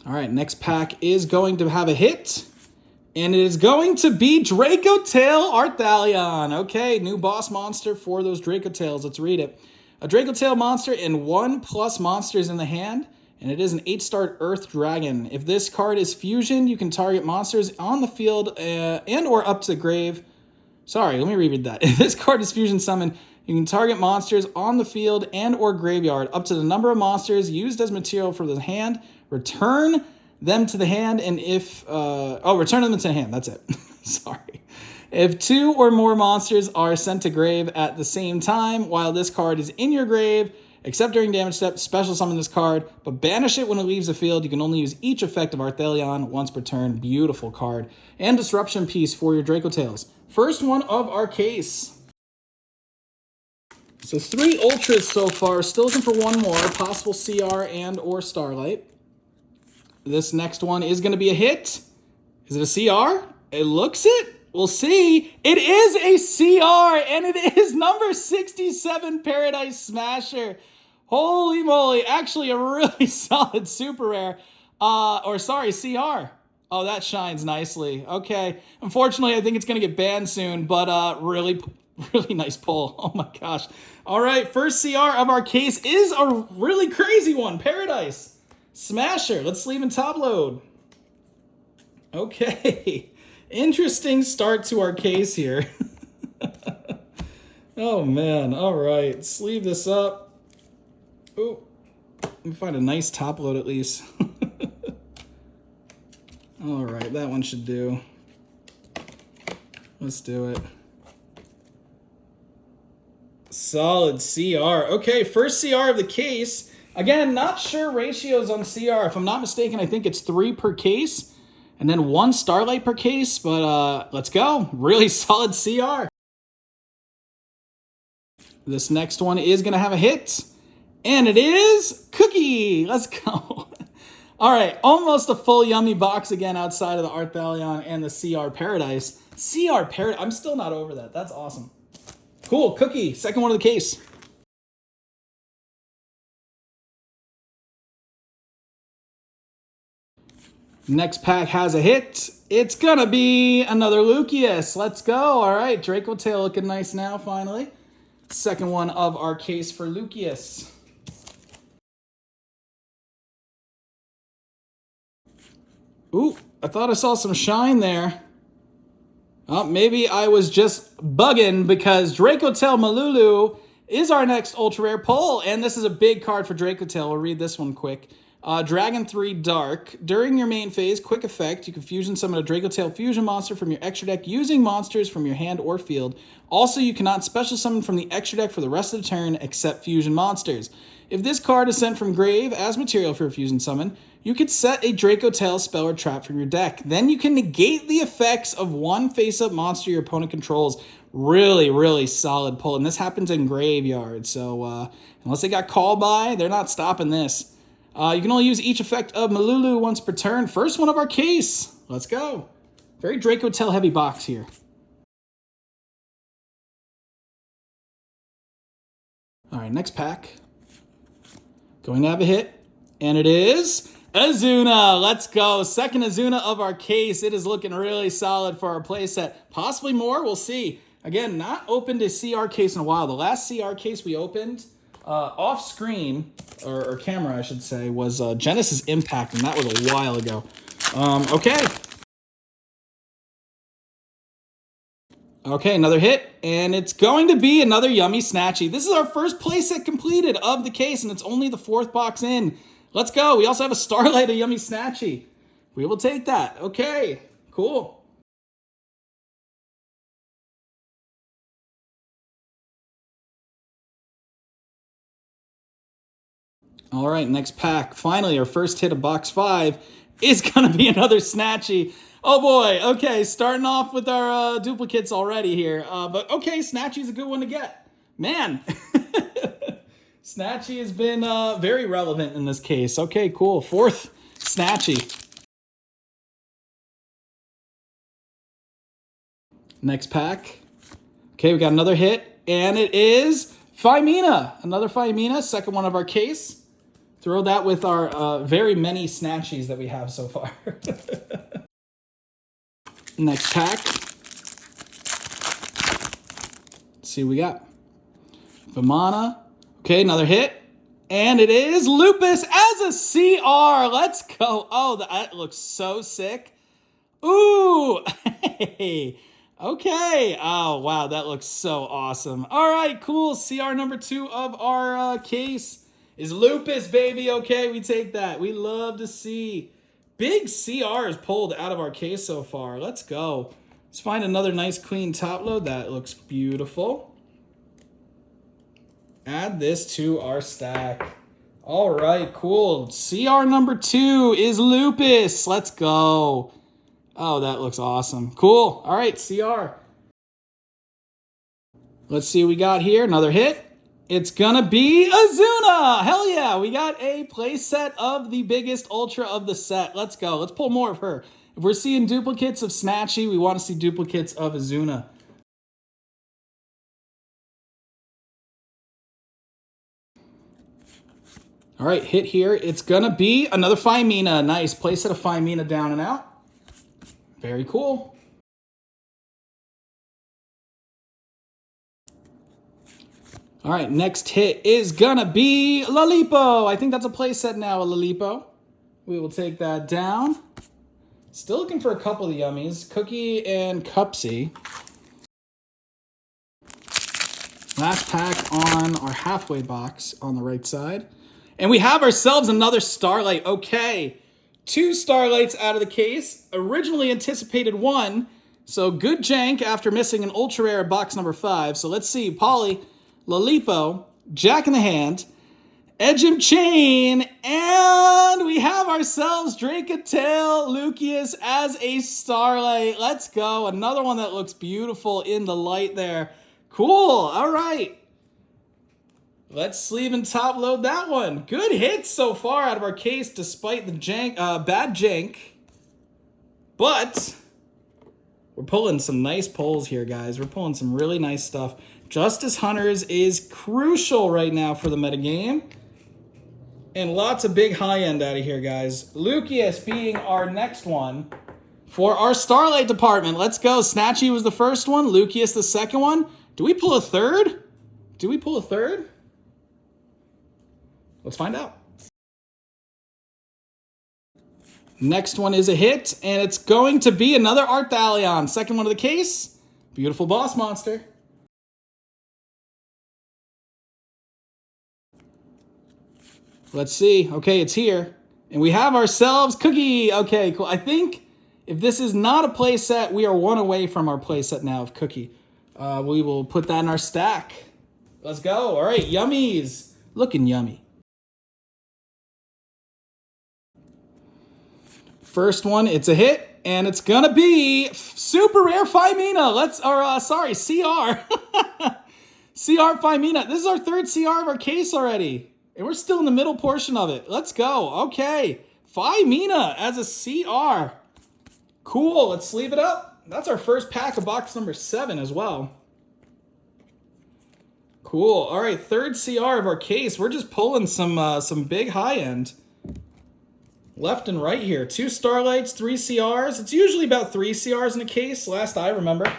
All right, next pack is going to have a hit, and it is going to be Dracotail Arthalion. Okay, new boss monster for those Dracotails. Let's read it. A Dracotail monster and 1+ monsters in the hand, and it is an 8-star Earth Dragon. If this card is fusion, you can target monsters on the field and or up to the grave. Sorry, let me reread that. If this card is fusion summon, You can target monsters on the field and or graveyard up to the number of monsters used as material for the hand. Return them to the hand, and if... return them to the hand. That's it. Sorry. If 2 or more monsters are sent to grave at the same time while this card is in your grave, except during damage step, special summon this card, but banish it when it leaves the field. You can only use each effect of Arthelion once per turn. Beautiful card. And Disruption Piece for your Draco Tails. First one of our case. So 3 Ultras so far. Still looking for one more. Possible CR and or Starlight. This next one is going to be a hit. Is it a CR? It looks it. We'll see. It is a CR, and it is number 67 Paradise Smasher. Holy moly. Actually, a really solid super rare. CR. Oh, that shines nicely. Okay. Unfortunately, I think it's going to get banned soon, but really nice pull. Oh my gosh. All right, first CR of our case is a really crazy one. Paradise Smasher. Let's sleeve and top load. Okay. Interesting start to our case here. Oh man. All right. Sleeve this up. Ooh. Let me find a nice top load at least. All right. That one should do. Let's do it. Solid CR. Okay. First CR of the case. Again, not sure ratios on CR. If I'm not mistaken, I think it's 3 per case. And then 1 Starlight per case, but let's go. Really solid CR. This next one is going to have a hit, and it is Cookie. Let's go. All right, almost a full yummy box again outside of the Arthelion and the CR Paradise. CR Paradise, I'm still not over that. That's awesome. Cool, Cookie, second one of the case. Next pack has a hit. It's gonna be another Lucius. Let's go. All right, Draco Tail looking nice now, finally. Second one of our case for Lucius. Ooh, I thought I saw some shine there. Oh, maybe I was just bugging because Draco Tail Malulu is our next ultra rare pull, and this is a big card for Draco Tail. We'll read this one quick. Dragon 3 Dark. During your main phase, quick effect, you can fusion summon a Draco Tail fusion monster from your extra deck using monsters from your hand or field. Also, you cannot special summon from the extra deck for the rest of the turn except fusion monsters. If this card is sent from grave as material for a fusion summon, you could set a Draco Tail spell or trap from your deck. Then you can negate the effects of one face-up monster your opponent controls. Really, really solid pull. And this happens in graveyard. So unless they got called by, they're not stopping this. You can only use each effect of Malulu once per turn. First one of our case. Let's go. Very Draco Tail heavy box here. All right, next pack. Going to have a hit. And it is Azuna. Let's go. Second Azuna of our case. It is looking really solid for our playset. Possibly more. We'll see. Again, not opened a CR case in a while. The last CR case we opened off screen, or camera, I should say, was Genesis Impact, and that was a while ago. Okay. Okay, another hit, and it's going to be another Yummy Snatchy. This is our first playset completed of the case, and it's only the 4th box in. Let's go. We also have a Starlight, a Yummy Snatchy. We will take that. Okay, cool. All right, next pack. Finally, our first hit of box 5 is going to be another Snatchy. Oh boy, okay, starting off with our duplicates already here. But okay, Snatchy's a good one to get. Man, Snatchy has been very relevant in this case. Okay, cool. 4th Snatchy. Next pack. Okay, we got another hit, and it is Phimena. Another Phimena, second one of our case. Throw that with our very many Snatchies that we have so far. Next pack. Let's see what we got. Vimana. Okay, another hit. And it is Lupus as a CR. Let's go. Oh, that looks so sick. Ooh. Hey. Okay. Oh, wow. That looks so awesome. All right, cool. CR number 2 of our case is Lupus, baby. Okay, we take that. We love to see big CRs pulled out of our case so far. Let's go. Let's find another nice clean top load. That looks beautiful. Add this to our stack. All right, cool. CR number 2 is Lupus. Let's go. Oh, that looks awesome. Cool. All right, CR. Let's see what we got here. Another hit. It's gonna be Azuna. Hell yeah. We got a play set of the biggest ultra of the set. Let's go. Let's pull more of her. If we're seeing duplicates of Snatchy, we want to see duplicates of Azuna. All right, hit here. It's gonna be another Phimina. Nice. Play set of Phimina down and out. Very cool. All right, next hit is gonna be Lalipo. I think that's a play set now, a Lalipo. We will take that down. Still looking for a couple of the yummies. Cookie and Cupsy. Last pack on our halfway box on the right side. And we have ourselves another Starlight. Okay, 2 Starlights out of the case. Originally anticipated 1. So good jank after missing an ultra rare box number 5. So let's see. Polly, Lalipo, Jack in the Hand, Edgem Chain, and we have ourselves Drake-a-Tail Lucius as a Starlight. Let's go. Another one that looks beautiful in the light there. Cool. All right. Let's sleeve and top load that one. Good hits so far out of our case despite the bad jank. But we're pulling some nice pulls here, guys. We're pulling some really nice stuff. Justice Hunters is crucial right now for the metagame. And lots of big high-end out of here, guys. Lucius being our next one for our Starlight department. Let's go. Snatchy was the first one. Lucius the second one. Do we pull a third? Do we pull a third? Let's find out. Next one is a hit, and it's going to be another Arthalion. Second one of the case. Beautiful boss monster. Let's see. Okay, it's here. And we have ourselves Cookie. Okay, cool. I think if this is not a play set, we are 1 away from our play set now of Cookie. We will put that in our stack. Let's go. All right, yummies. Looking yummy. First one, it's a hit, and it's gonna be super rare Phimina. CR. CR Phimina. This is our 3rd CR of our case already. And we're still in the middle portion of it. Let's go. Okay. Phimina as a CR. Cool. Let's sleeve it up. That's our first pack of box number 7 as well. Cool. All right. 3rd CR of our case. We're just pulling some big high end. Left and right here. 2 Starlights, 3 CRs. It's usually about 3 CRs in a case, last I remember.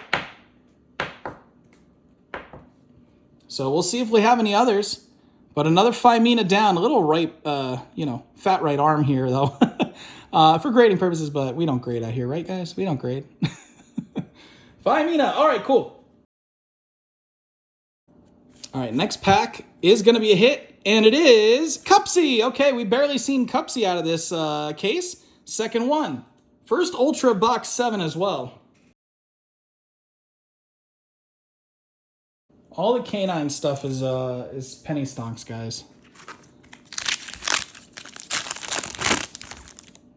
So we'll see if we have any others. But another Phimina down. A little right, fat right arm here, though. For grading purposes, but we don't grade out here, right, guys? We don't grade. Phimina. All right, cool. All right, next pack is going to be a hit, and it is Cupsy. Okay, we barely seen Cupsy out of this case. Second one. First Ultra box 7 as well. All the canine stuff is penny stonks, guys.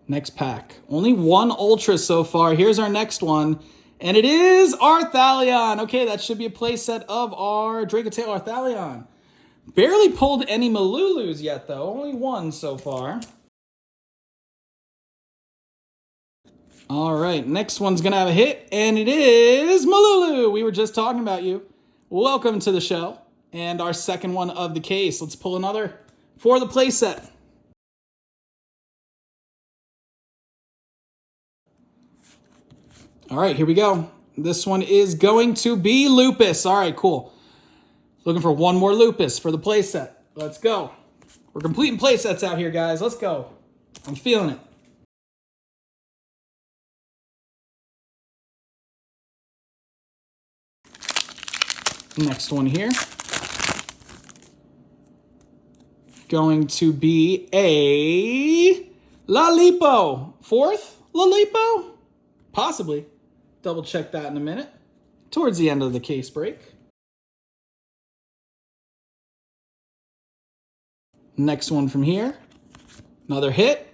Next pack. Only 1 Ultra so far. Here's our next one. And it is Arthalion. Okay, that should be a playset of our Drake-a-Tail Arthalion. Barely pulled any Malulus yet, though. Only 1 so far. All right, next one's going to have a hit. And it is Malulu. We were just talking about you. Welcome to the show, and our second one of the case. Let's pull another for the playset. All right, here we go. This one is going to be Lupus. All right, cool. Looking for 1 more Lupus for the playset. Let's go. We're completing playsets out here, guys. Let's go. I'm feeling it. Next one here. Going to be a Lalipo. Fourth Lalipo? Possibly. Double check that in a minute. Towards the end of the case break. Next one from here. Another hit.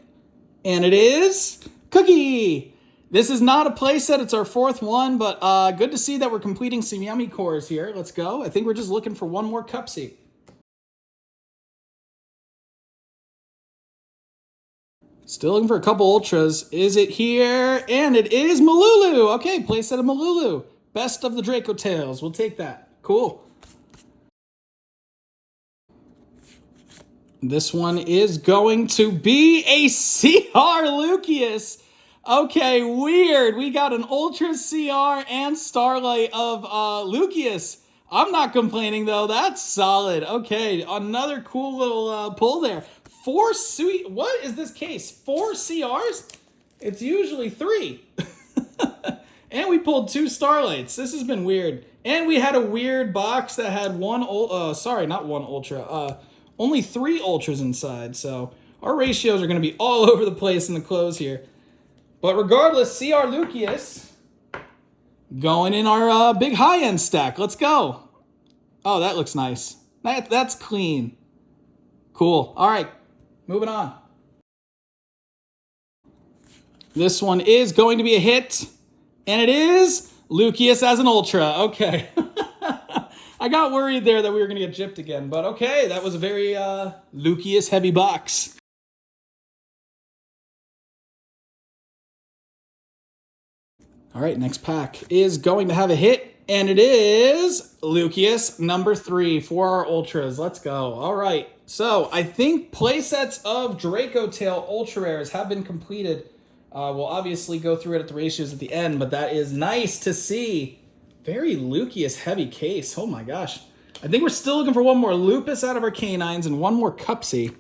And it is Cookie. This is not a playset. It's our fourth one, but good to see that we're completing some yummy cores here. Let's go. I think we're just looking for one more Cupsy. Still looking for a couple Ultras. Is it here? And it is Malulu. Okay, playset of Malulu. Best of the Draco Tails. We'll take that. Cool. This one is going to be a CR Lucius. Okay, weird. We got an Ultra CR and Starlight of Lucius. I'm not complaining, though. That's solid. Okay, another cool little pull there. What is this case? 4 CRs? It's usually 3. And we pulled 2 Starlights. This has been weird. And we had a weird box that had only 3 Ultras inside. So our ratios are going to be all over the place in the close here. But regardless, CR Lucius going in our big high-end stack. Let's go. Oh, that looks nice. That's clean. Cool. All right, moving on. This one is going to be a hit, and it is Lucius as an Ultra. Okay. I got worried there that we were going to get gypped again, but okay, that was a very Lucius heavy box. All right, next pack is going to have a hit, and it is Lucius number 3 for our Ultras. Let's go. All right, so I think playsets of Draco Tail Ultra Rares have been completed. We'll obviously go through it at the ratios at the end, but that is nice to see. Very Lucius heavy case. Oh my gosh. I think we're still looking for one more Lupus out of our canines and one more Cupsy.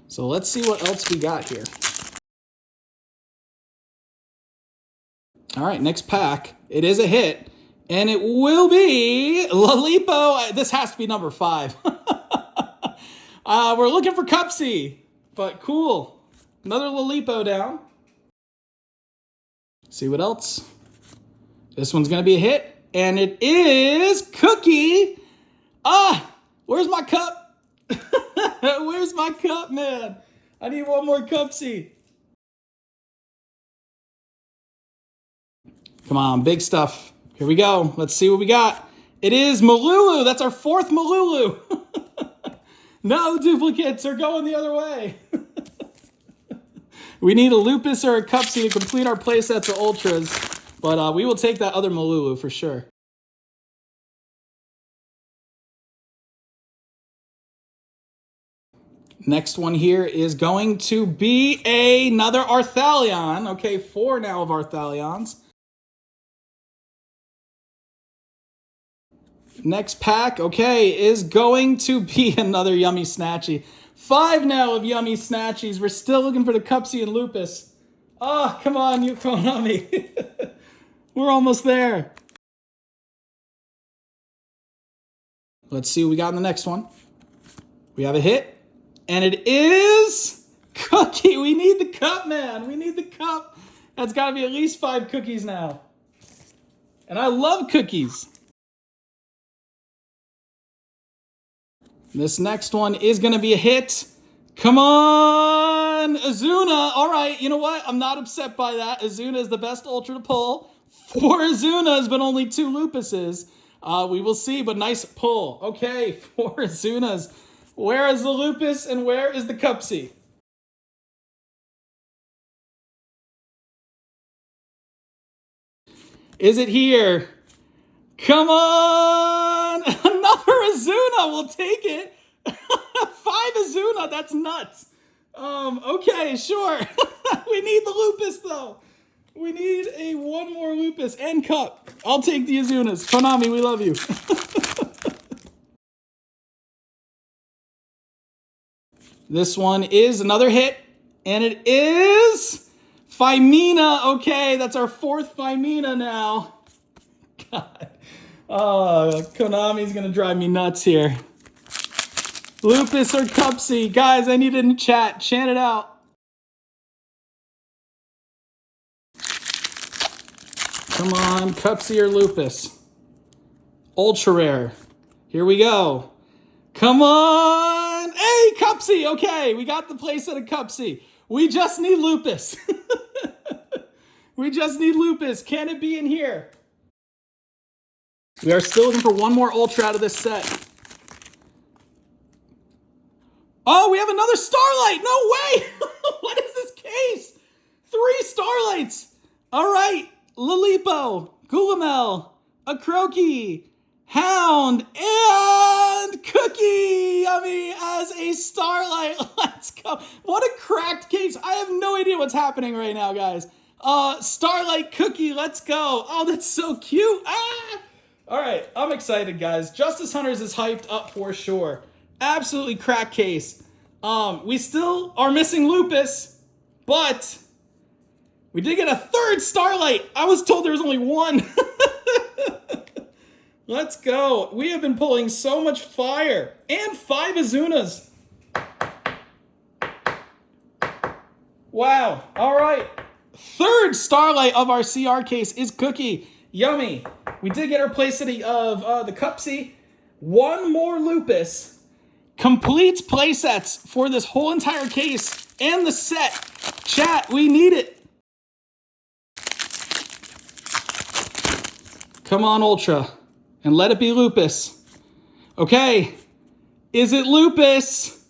So let's see what else we got here. All right, next pack. It is a hit, and it will be Lalipo. This has to be number 5. We're looking for Cupsy, but cool. Another Lalipo down. See what else? This one's going to be a hit, and it is Cookie. Where's my cup? Where's my cup, man? I need one more Cupsy. Come on, big stuff. Here we go. Let's see what we got. It is Malulu. That's our 4th Malulu. No duplicates are going the other way. We need a Lupus or a Cupsy to complete our playsets of Ultras, but we will take that other Malulu for sure. Next one here is going to be another Arthalion. Okay, 4 now of Arthalions. Next pack, okay, is going to be another Yummy Snatchy. 5 now of Yummy Snatchies. We're still looking for the Cupsy and Lupus. Oh, come on, you Konami. We're almost there. Let's see what we got in the next one. We have a hit, and it is Cookie. We need the cup, man. We need the cup. That's got to be at least 5 cookies now. And I love cookies. This next one is going to be a hit. Come on, Azuna. All right, you know what? I'm not upset by that. Azuna is the best Ultra to pull. 4 Azunas, but only 2 Lupuses. We will see, but nice pull. Okay, 4 Azunas. Where is the Lupus and where is the Cupsy? Is it here? Come on! Another Azuna! We'll take it! 5 Azuna! That's nuts! Okay, sure. We need the Lupus, though. We need one more Lupus and Cup. I'll take the Azunas. Konami, we love you. This one is another hit, and it is Phimina. Okay, that's our 4th Phimina now. God. Konami's gonna drive me nuts here. Lupus or Cupsy? Guys, I need it in the chat. Chant it out. Come on, Cupsy or Lupus? Ultra rare. Here we go. Come on. Hey, Cupsy. Okay, we got the playset of Cupsy. We just need Lupus. We just need Lupus. Can it be in here? We are still looking for one more Ultra out of this set. Oh, we have another Starlight. No way. What is this case? 3 Starlights. All right. Lilipo, Gulamel, Akroki, Hound, and Cookie Yummy as a Starlight. Let's go. What a cracked case. I have no idea what's happening right now, guys. Starlight Cookie, let's go. Oh, that's so cute. Ah! All right, I'm excited, guys. Justice Hunters is hyped up for sure. Absolutely crack case. We still are missing Lupus, but we did get a 3rd Starlight. I was told there was only 1. Let's go. We have been pulling so much fire. And 5 Azunas. Wow. All right. 3rd Starlight of our CR case is Cookie. Yummy. We did get our playset of the Cupsy. 1 more Lupus. Completes playsets for this whole entire case and the set. Chat, we need it. Come on, Ultra. And let it be Lupus. Okay. Is it Lupus?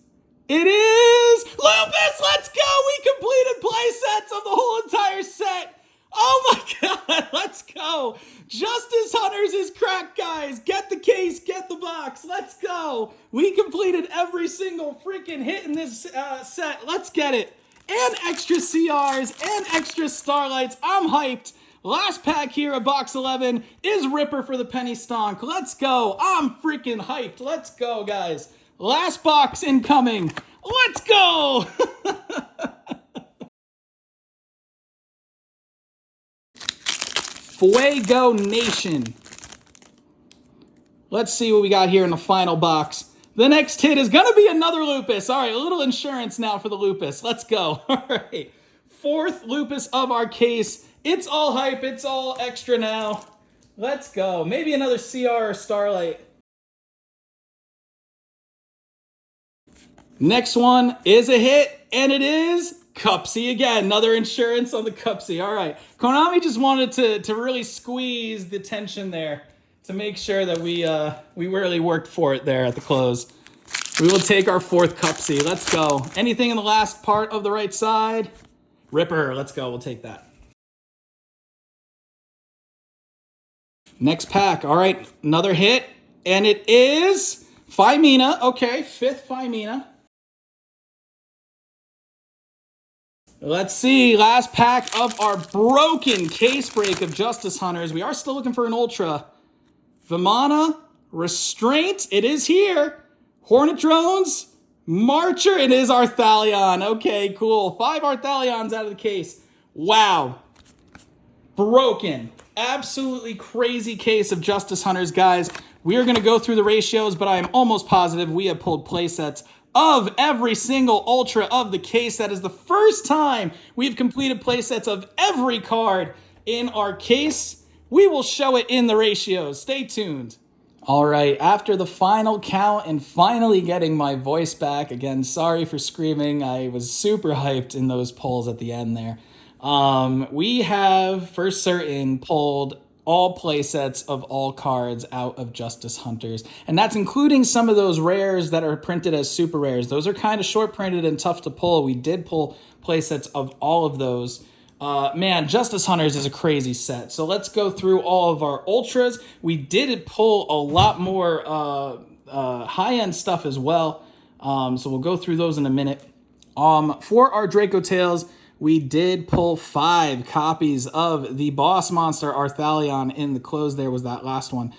It is Lupus! Let's go! We completed playsets of the whole entire set. Oh my god, let's go. Justice Hunters is cracked, guys. Get the case, get the box. Let's go. We completed every single freaking hit in this set. Let's get it. And extra CRs and extra Starlights. I'm hyped. Last pack here at box 11 is Ripper for the Penny Stonk. Let's go. I'm freaking hyped. Let's go, guys. Last box incoming. Let's go. Fuego Nation. Let's see what we got here in the final box. The next hit is going to be another Lupus. All right, a little insurance now for the Lupus. Let's go. All right. 4th Lupus of our case. It's all hype. It's all extra now. Let's go. Maybe another CR or Starlight. Next one is a hit, and it is Cupsy again. Another insurance on the Cupsy. All right. Konami just wanted to really squeeze the tension there to make sure that we really worked for it there at the close. We will take our 4th Cupsy. Let's go. Anything in the last part of the right side? Ripper. Let's go. We'll take that. Next pack. All right. Another hit, and it is Phimina. Okay. 5th Phimina. Let's see, last pack of our broken case break of Justice Hunters. We are still looking for an Ultra. Vimana, Restraint, it is here. Hornet Drones, Marcher, it is Arthalion. Okay, cool. 5 Arthalions out of the case. Wow. Broken. Absolutely crazy case of Justice Hunters, guys. We are going to go through the ratios, but I am almost positive we have pulled playsets of every single Ultra of the case. That is the first time we've completed playsets of every card in our case. We will show it in the ratios. Stay tuned. All right, after the final count and finally getting my voice back, again, sorry for screaming. I was super hyped in those polls at the end there. We have, for certain, pulled all playsets of all cards out of Justice Hunters. And that's including some of those rares that are printed as super rares. Those are kind of short printed and tough to pull. We did pull playsets of all of those. Man, Justice Hunters is a crazy set. So let's go through all of our Ultras. We did pull a lot more high-end stuff as well. So we'll go through those in a minute. For our Draco Tales, we did pull 5 copies of the Boss Monster Arthalion in the close. There was that last one.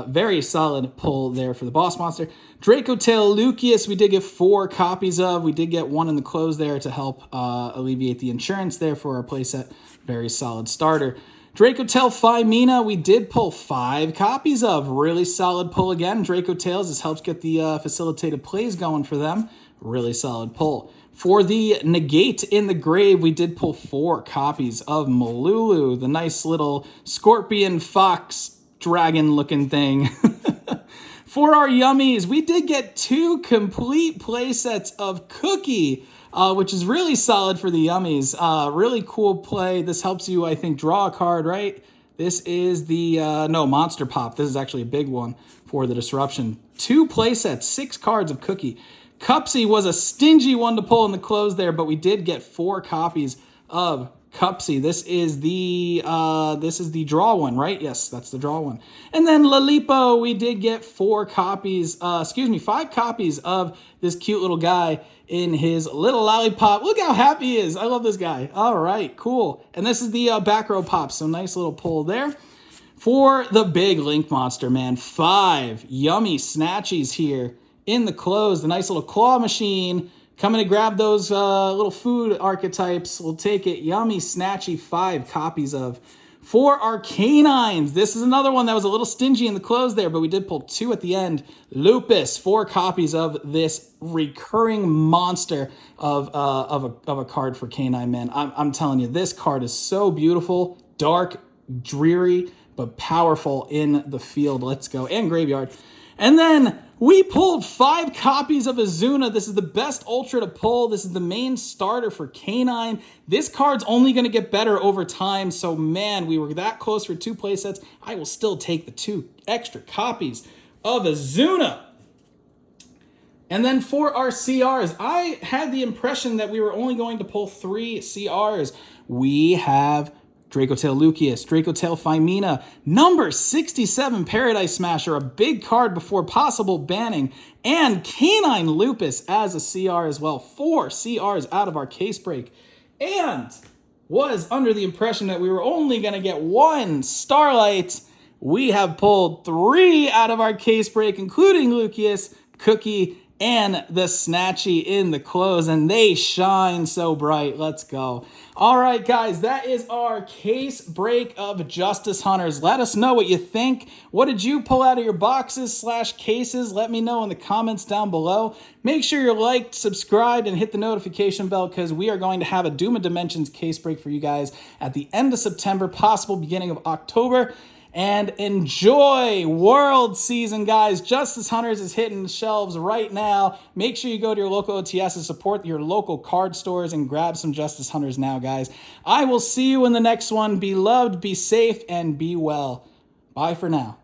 Very solid pull there for the Boss Monster. Draco Tail Lucius, we did get 4 copies of. We did get 1 in the close there to help alleviate the insurance there for our playset. Very solid starter. Dracotail Phimina, we did pull 5 copies of. Really solid pull again. Dracotails, this helps get the facilitated plays going for them. Really solid pull. For the Negate in the Grave, we did pull 4 copies of Malulu, the nice little scorpion fox dragon looking thing. For our Yummies, we did get 2 complete play sets of Cookie, which is really solid for the Yummies. Really cool play. This helps you, I think, draw a card, right? This is the, no, Monster Pop. This is actually a big one for the Disruption. 2 play sets, 6 cards of Cookie. Cupsy was a stingy one to pull in the close there, but we did get 4 copies of Cupsy. This is the draw one, right? Yes, that's the draw one. And then Lalipo, we did get 5 copies of this cute little guy in his little lollipop. Look how happy he is. I love this guy. All right, cool. And this is the back row pop, so nice little pull there. For the big Link Monster, man, 5 yummy snatchies here in the close. The nice little claw machine. Coming to grab those little food archetypes. We'll take it. Yummy, snatchy, 5 copies of. For our canines, this is another one that was a little stingy in the close there, but we did pull 2 at the end. Lupus, 4 copies of this recurring monster of a card for canine, man. I'm telling you, this card is so beautiful, dark, dreary, but powerful in the field. Let's go. And graveyard. And then we pulled 5 copies of Azuna. This is the best Ultra to pull. This is the main starter for Canine. This card's only going to get better over time. So, man, we were that close for 2 playsets. I will still take the 2 extra copies of Azuna. And then for our CRs, I had the impression that we were only going to pull 3 CRs. We have Dracotail Lucius, Dracotail Phimina, number 67 Paradise Smasher, a big card before possible banning, and Canine Lupus as a CR as well. 4 CRs out of our case break. And was under the impression that we were only going to get 1 Starlight. We have pulled 3 out of our case break, including Lucius, Cookie, and the Snatchy in the close, and they shine so bright. Let's go. All right, guys, that is our case break of Justice Hunters. Let us know what you think. What did you pull out of your boxes / cases? Let me know in the comments down below. Make sure you're liked, subscribed, and hit the notification bell because we are going to have a Doom of Dimensions case break for you guys at the end of September, possible beginning of October. And enjoy World Season, guys. Justice Hunters is hitting the shelves right now. Make sure you go to your local OTS and support your local card stores and grab some Justice Hunters now, guys. I will see you in the next one. Be loved, be safe, and be well. Bye for now.